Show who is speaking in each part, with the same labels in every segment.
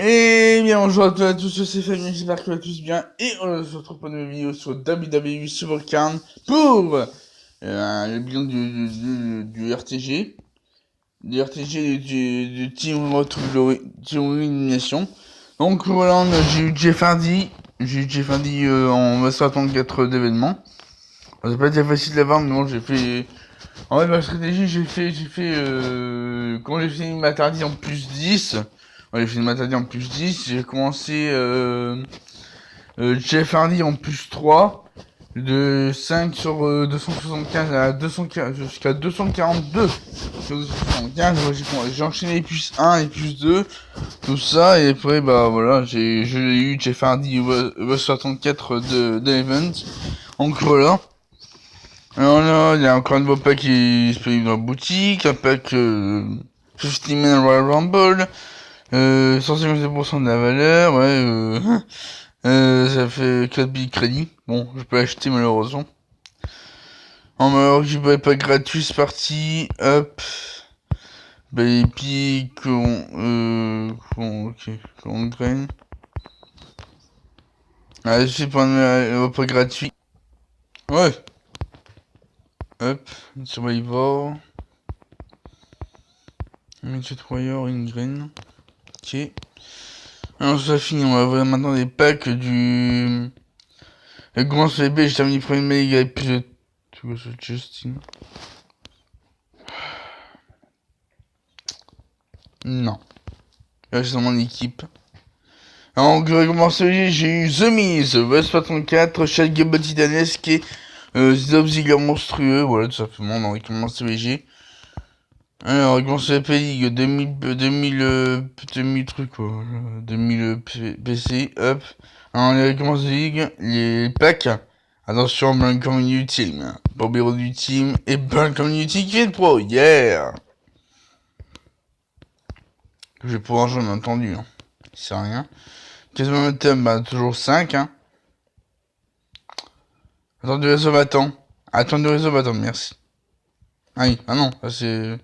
Speaker 1: Et bien bonjour à tous, c'est Fabien, j'espère que vous allez tous bien. Et on se retrouve pour une nouvelle vidéo sur WWE Supercard pour le bilan du RTG. Du RTG du Team Retour Glory, Team Elimination. Donc voilà, j'ai eu Jeff Hardy. On va s'attendre 4 d'événements. Ça n'a pas été facile d'avoir, mais bon, j'ai fait... En fait, ma stratégie, quand j'ai fini ma tardi en plus 10, ouais, j'ai fini ma tardi en plus 10, j'ai commencé, Jeff Hardy en plus 3, de 5 sur 275 à 215, jusqu'à 242 sur 275, j'ai enchaîné les plus 1 et plus 2, tout ça, et après, bah voilà, j'ai eu Jeff Hardy 64 de Event, encore là. Alors là, il y a encore un nouveau pack qui est disponible dans la boutique, un pack 50 Man Royal Rumble, 150% de la valeur, ouais, ça fait 4 billes de crédit. Bon, je peux acheter malheureusement. En malheur, je peux pas gratuit, c'est parti, hop. Bah, et puis, qu'on graine. Ah, je sais pas, pas gratuit. Ouais. Hop, Survivor. Midget Warrior, une graine. Ok. Alors ça finit, on va voir maintenant des packs du... Le grand CB, j'ai terminé le premier mail, il y a plus de... Tu vois ce Justin? Non. Là, c'est dans mon équipe. Alors, en grand CB, j'ai eu The Miz, West 64, Chad Gable Titanesque et Zob Ziggler monstrueux, voilà, tout simplement, dans les commentaires CBG. Alors, grand CB League, 2000 trucs, quoi. 2000 PC, hop. Alors, les commentaires League, les packs. Attention, Burn Community Team. Bureau du team et Burn Community qui fait le pro. Yeah! Que je vais pouvoir jouer, bien entendu. Hein. C'est rien. Qu'est-ce que thème? Bah, toujours 5. Hein. Attends du réseau battant. Attends du réseau battant, merci. Ah oui, ah non, ça c'est...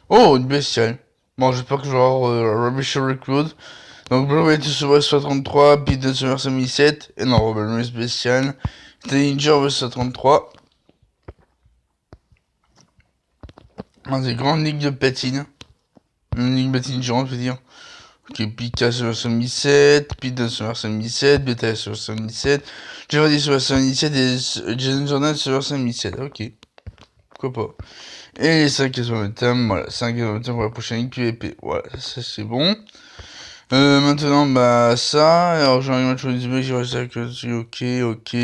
Speaker 1: Oh, une bestiale. Bon, j'espère que je vais avoir Rubbish Recruit. Donc, Blue Ray sur 63, Peter sur 2007. Et non, Robin spécial. Danger 33. Ah, c'est grande ligue de patine. Une ligue de patine géante, je veux dire. Ok, Pika sur 77, Pita sur 77, Beta sur 77, Jordi sur 77 et Jason Jordan sur 77. Ok, pourquoi pas. Et les 5 sur le thème, voilà, 5 sur le thème pour la prochaine ligue PVP. Voilà, ça c'est bon. Maintenant, bah, ça, alors j'ai un match de Zubek, j'ai réussi à ok.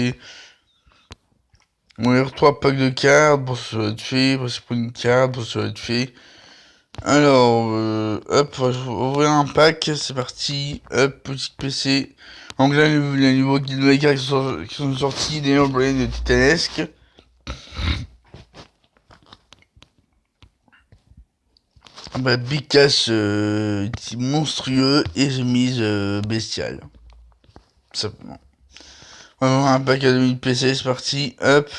Speaker 1: On va 3 packs de cartes pour se être fait, pour se prendre une carte, pour se être fait. Alors, hop, on va ouvrir un pack, c'est parti, hop, petit PC. Donc là, les nouveaux guild makers qui sont sortis, des Brian de Titanesque. Bah, Big Cass, monstrueux, et The Miz, bestial. Simplement. On va ouvrir un pack à 2000 PC, c'est parti, hop.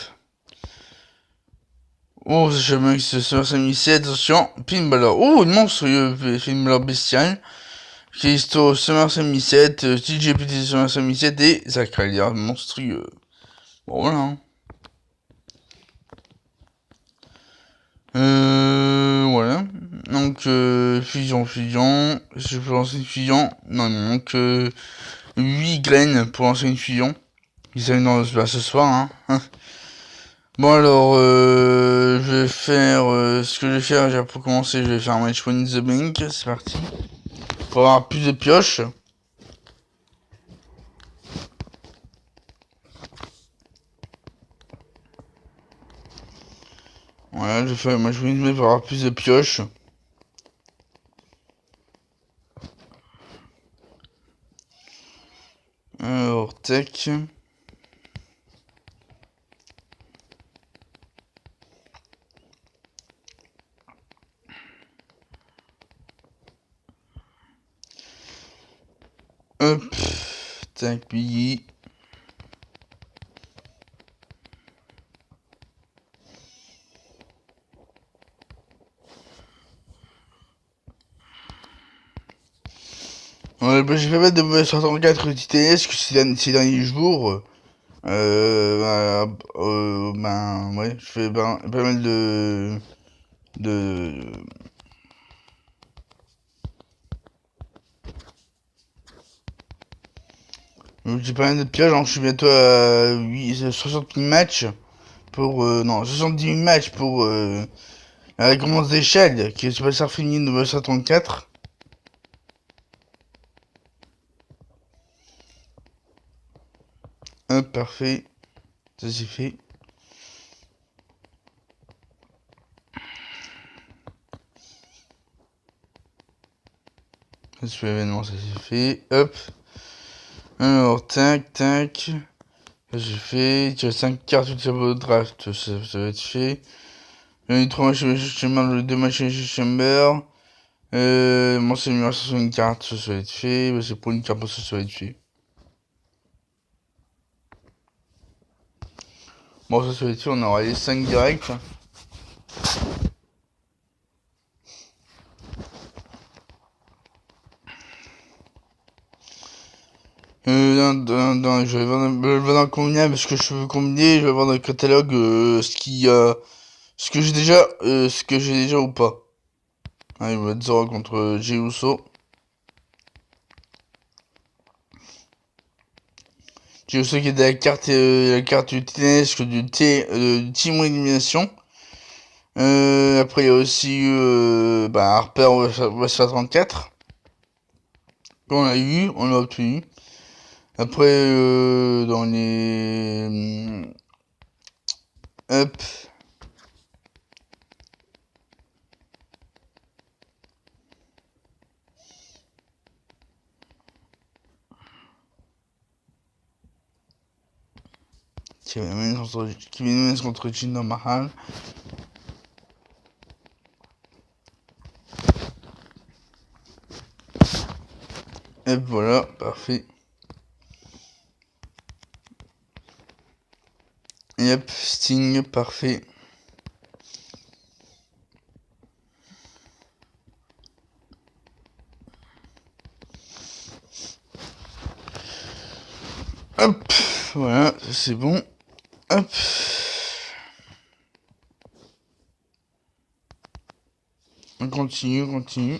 Speaker 1: Oh, c'est chemin qui se sort 5007, attention, Pinballer. Oh, une monstrueux, Pinballer bestial. Christo, Summer 5007, TJPT Summer 5007 et Zachariah monstrueux. Bon, voilà. Hein. Voilà. Donc, fusion. Je peux lancer une fusion. Non, il manque 8 graines pour lancer une fusion. Ils s'aiment dans ce soir, hein. Bon, alors, je vais faire ce que je vais faire. Pour commencer, je vais faire un match Win the Bank. C'est parti. Pour avoir plus de pioches. Voilà, je vais faire un match Win the Bank pour avoir plus de pioches. Alors, tac. Hop. Tac, billet. Ouais, bah, j'ai pas mal de 64 TTS que ces derniers jours. Ben, ouais, je fais pas mal de, j'ai pas mal de pièges, hein, je suis bientôt à 60 000 matchs pour, non, 70 000 matchs pour, la récompense d'échelle, qui est Super Star féminine de 134. Hop, parfait. Ça c'est fait. Ça c'est fait, événement, ça c'est fait. Hop. Alors, tac, tac. Ça j'ai fait. Tu as 5 cartes de cerveau de draft, ça va être fait. J'en ai 3 machines chamber, 2 machines chamber. Moi c'est numéro 64, ça va être fait. Bah, c'est pour une carte, ça va être fait. Bon, ça va être fait, on aura les 5 directs. Je vais voir dans combien, parce que je veux combiner, je vais voir dans le catalogue ce que j'ai déjà, ou pas. Ah, il va être 0 contre Jey Uso. Jey Uso qui est de la carte du TNS du Team Élimination. Après, il y a aussi Harper West 34. On l'a eu, on l'a obtenu. Après, dans les... Hop. Kevin Owens contre Jinder Mahal. Et voilà, parfait. Yep, Sting, parfait. Hop, voilà, c'est bon. Hop. On continue.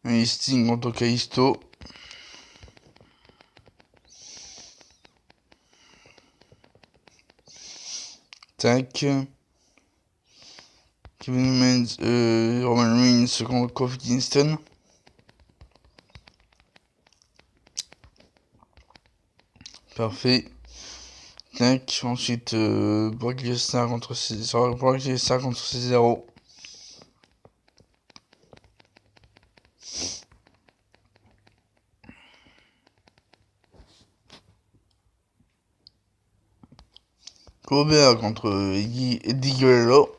Speaker 1: Et Sting contre Kaisto. Tac. Kevin Owens, Roman Reigns contre Kofi Kingston. Parfait. Tac. Ensuite, Brock Lesnar contre Cesaro. Colbert contre Eddie Guerrero.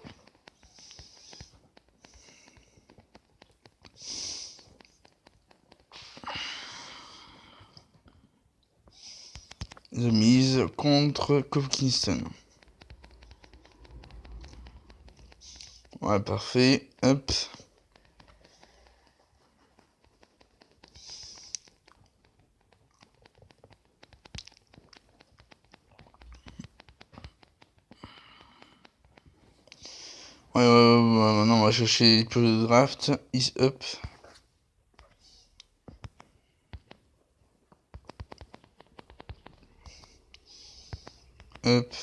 Speaker 1: The Miz contre Kofi Kingston. Ouais, parfait. Hop. Ouais, maintenant on va chercher les pures de draft. Is up. Hop.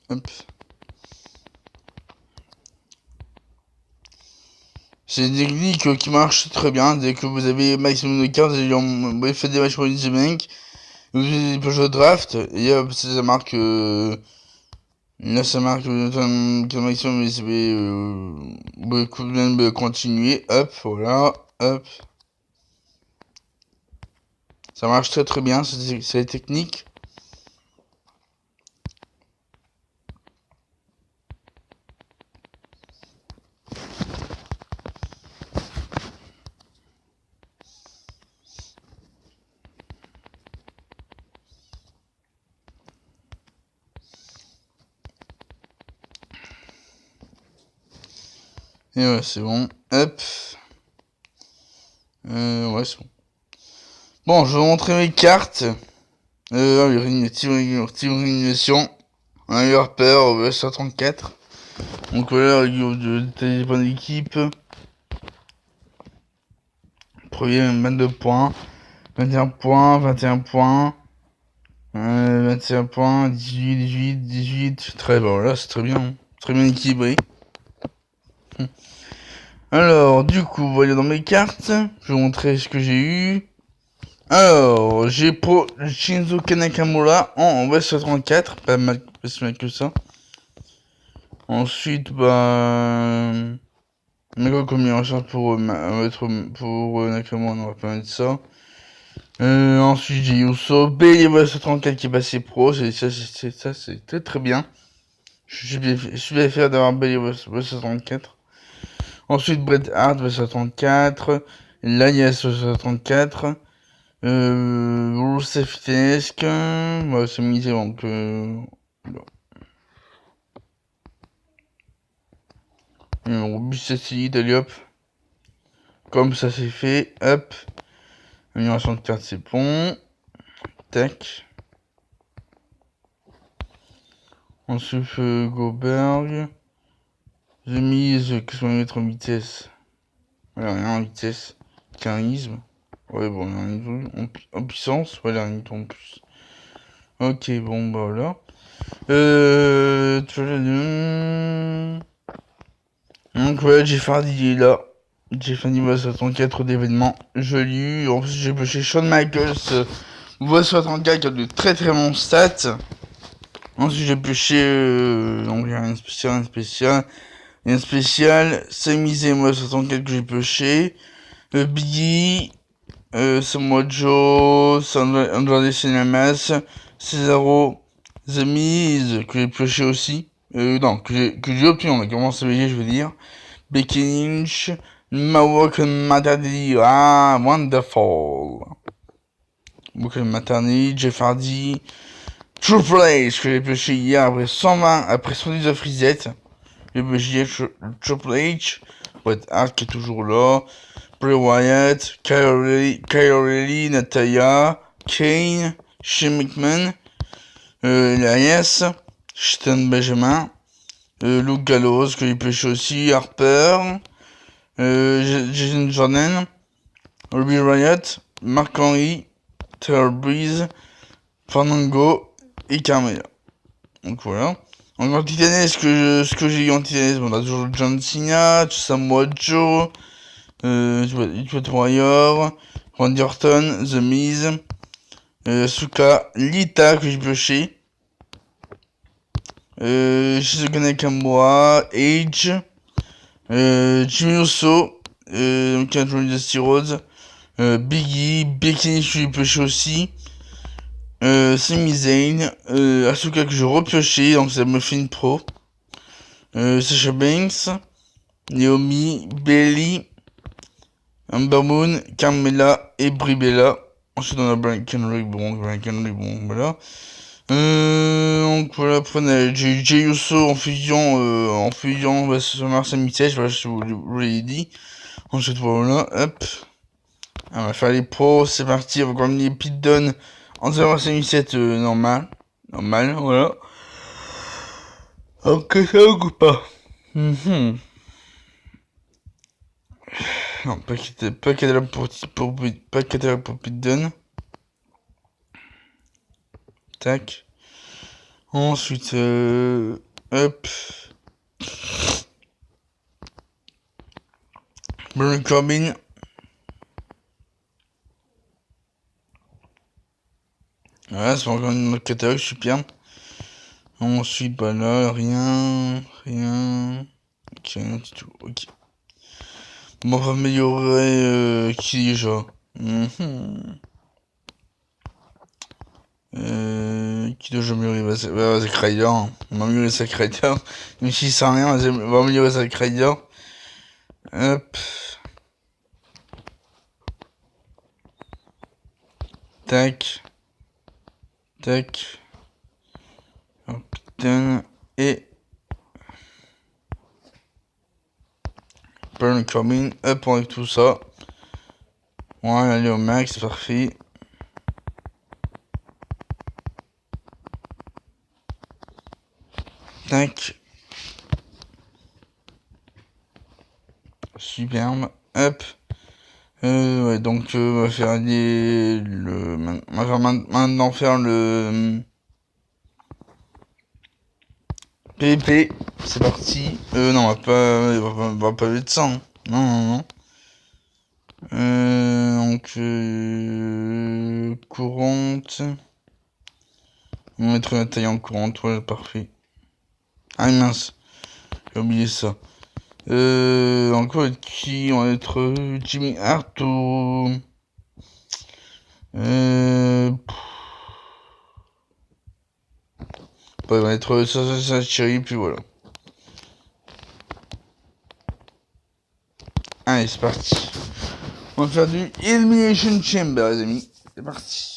Speaker 1: Hop. C'est des techniques qui marchent très bien. Dès que vous avez maximum de cartes, vous faites des matchs pour une semaine, vous avez des pioches de draft, et hop, ça marque. Là, ça marque que maximum, vous pouvez même continuer. Hop, voilà. Hop. Ça marche très très bien, c'est les techniques. Et ouais, c'est bon. Hop. Ouais, c'est bon. Bon, je vais vous montrer mes cartes. Team Réunion. On a eu Harper au S34. Donc voilà, de téléphone d'équipe. Premier 22 points. 21 points, 21 points. 21 points, 18. Très bon, là c'est très bien. Hein. Très bien équilibré. Alors, du coup, voyons dans mes cartes. Je vais vous montrer ce que j'ai eu. Alors, j'ai Pro Shinzo Nakamura en West 34. Pas mal que ça. Ensuite, mais comme il recherche pour Nakamura, on va pas mettre ça. Ensuite, j'ai Yuso, Bailey West 34 qui est passé pro. C'est très très bien. Je suis bien fier d'avoir Bailey West 34. Ensuite, Bret Hart West 34. Lanias West 34. Rusev Fitnesque. Ouais, c'est misé donc. Bussassi, Daliop. Comme ça c'est fait. Hop. 64 c'est bon. Tac. Ensuite, Goldberg. The Miz, qu'est-ce qu'on va mettre en vitesse? Voilà, rien en vitesse. Charisme. Ouais, bon, en puissance. Voilà, un en plus. Ok, bon, bah voilà. Donc voilà, Jeff Hardy est là. Jeff Hardy va 64 d'événements. Je l'ai eu. En plus, j'ai pêché Shawn Michaels. Voix 64 qui a de très très bons stats. Ensuite, j'ai pêché. Donc, il y a un spécial. Et un spécial. Sami Zayn, moi 64 que j'ai pêché. Biggie. Samoa Joe. Andrade Cinemas. Cesaro. The Miz que j'ai pêché aussi. Non, que j'ai obtenu. On a commencé à payer, je veux dire. Becky Lynch. Mawok Maternity. Ah, wonderful. Mawok Maternity. Jeff Hardy. Triple H que j'ai pêché hier après 120, après 119 reset. J'ai pêché Triple H. Bret Hart qui est toujours là. Bray Wyatt. Kyle O'Reilly. Natalia. Kane. Shane McMahon. Elias. Stan Benjamin. Luke Gallows que j'ai pêché aussi. Harper. Jason Jordan. Ruby Riott. Mark Henry. Taylor Breeze. Fandango. Et Carmella. Donc voilà. En titanesque, ce que j'ai eu en titanesque, on a toujours John Cena, Samoa Joe, Ultimate Warrior, Randy Orton, The Miz, Asuka, Lita que j'ai pioché, Shizuka Nakamura, Edge, Jimmy Uso, Catherine Dusty Rhodes, Biggie, Becky que j'ai pioché aussi, Sami Zayn, Asuka que j'ai repioché, donc ça me fait une pro. Sasha Banks, Naomi, Bailey, Ember Moon, Carmella et Brie Bella. Ensuite on a Brian Henry, bon, voilà. Donc voilà, après j'ai eu Jey Uso en fusion, bah, sur Mars 2016, voilà, je vous l'ai dit. Ensuite voilà, hop. On va faire les pros, c'est parti, on va gagner Pete Dunne en Mars 2017, normal, voilà. Ok, ça ou pas? Non, pas catalogue pour Pete Dunne. Tac. Ensuite, hop. Baron Corbin. Voilà, c'est encore une autre catalogue, super. Ensuite, bah là, rien. Ok, rien du tout, ok. Bon, on va améliorer qui déjà Qui doit améliorer Zack Ryder. On va améliorer Zack Ryder. Même s'il sert à rien, on va améliorer Zack Ryder. Hop. Tac. Tac. Hop, putain. Et. Burn Corbin. Hop, on enlève tout ça. On va aller au max, parfait. Tac. Superbe. Hop. Ouais, donc on va faire on va faire maintenant faire le PVP. C'est parti. Non, on va pas mettre ça. Hein. Non, non, non. Donc courante. On va mettre la taille en courante, ouais, parfait. Ah mince, j'ai oublié ça. Encore qui on va être Jimmy Hart ou on va être ça Cherry, puis voilà. Allez, c'est parti. On va faire du Elimination Chamber, les amis. C'est parti.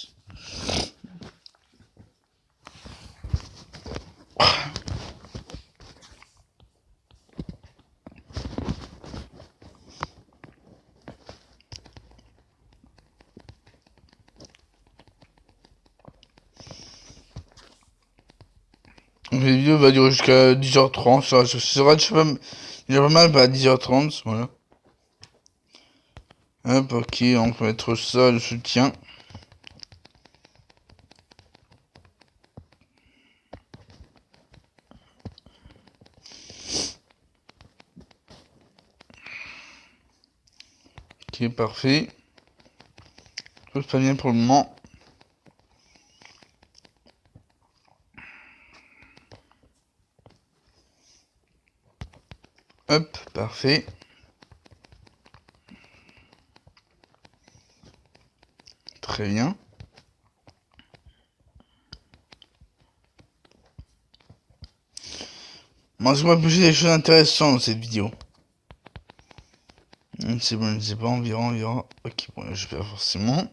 Speaker 1: Donc, la vidéo va durer jusqu'à 10h30. Ça sera déjà pas mal, à 10h30. Voilà. Hop, ok, on peut mettre ça, le soutien. Ok, parfait. Tout se passe bien pour le moment. Hop, parfait. Très bien. Moi, je vais bouger des choses intéressantes dans cette vidéo. C'est bon, je ne sais pas, environ. Ok, bon, je vais faire forcément.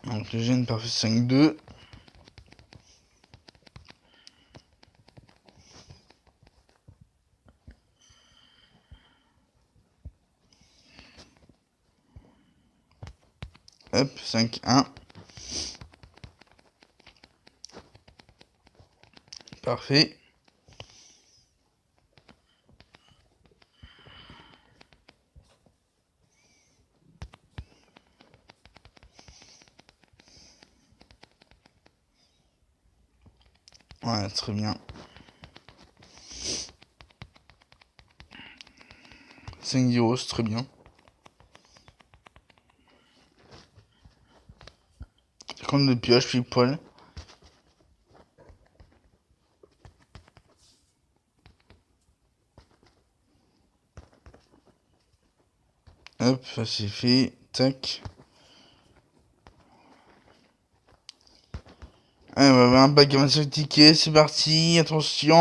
Speaker 1: Donc, le gène parfait 5-2. Hop, 5-1. Parfait. Ouais, très bien. 5-0, c'est très bien. Comme de pioche, puis poil. Hop, ça c'est fait. Tac. Allez, on va avoir un bac à 25 tickets, c'est parti. Attention.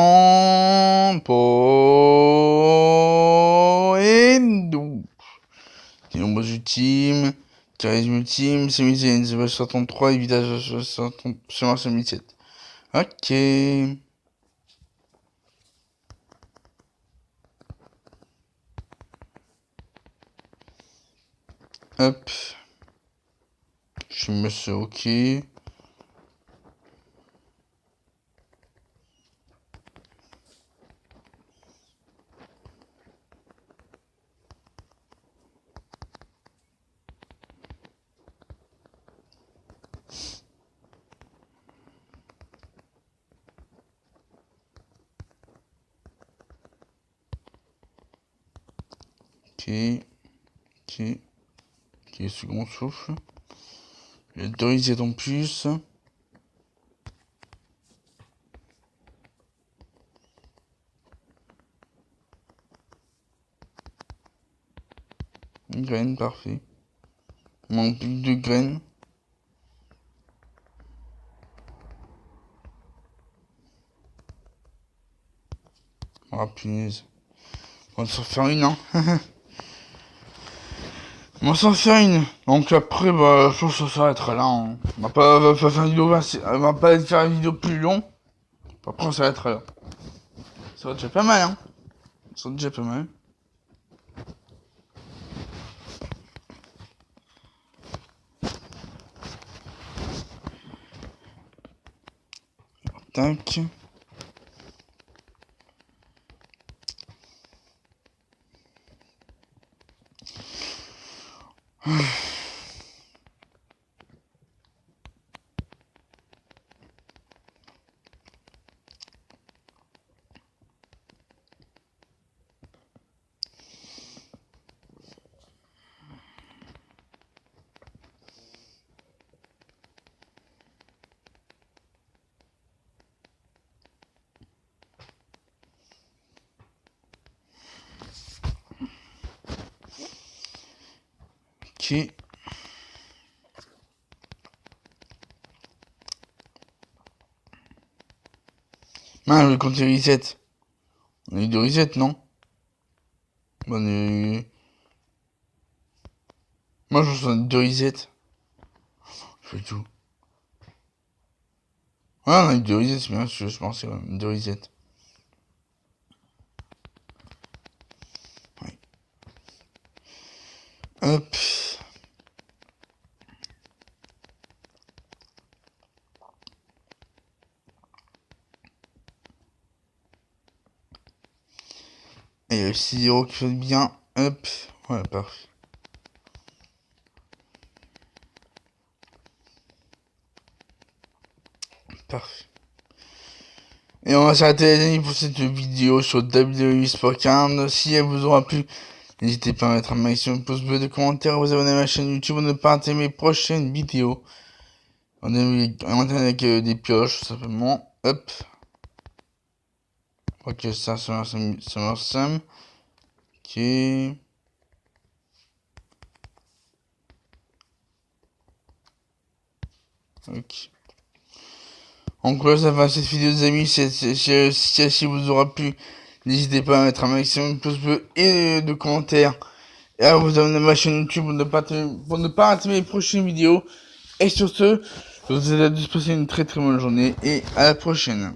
Speaker 1: Et nous. Les nombres ultimes. Charisme ultime. Semi-zen, 63. Évitage 67. Ok. Hop. Je me suis ok. Ok. Second souffle. Autorisé en plus. Une graine, parfait. Il manque plus que 2 graines. Ah punaise. On va s'en faire une, hein. On va s'en faire une. Donc après, bah, je pense que ça s'arrêtera là. Hein. On va pas faire une vidéo, on va pas faire une vidéo plus longue. Après, on s'arrêtera là. Ça va déjà pas mal, hein. Ça va déjà pas mal. Tac. Ok. Ah, je vais compter reset. On a eu de reset, non? On a eu... Moi, je me souviens de reset. Je fais tout. Ouais, on a eu de reset, c'est bien, je pensais, ouais, de reset. Ouais. Hop. Et il y a le 6-0 qui fait bien. Hop. Ouais, parfait. Parfait. Et on va s'arrêter les amis pour cette vidéo sur WWE Sport 40. Si elle vous aura plu, n'hésitez pas à mettre un maximum de pouces bleus, de commentaires, à vous abonner à ma chaîne YouTube pour ne pas rater mes prochaines vidéos. On est avec des pioches, tout simplement. Hop. Ok, ça, SummerSlam. Ok. Ok. En quoi ça va cette vidéo les amis, si celle-ci vous aura plu, n'hésitez pas à mettre un maximum de pouces bleus et de commentaires. Et à vous abonner à ma chaîne YouTube pour ne pas rater mes prochaines vidéos. Et sur ce, je vous souhaite à tous passer une très très bonne journée et à la prochaine.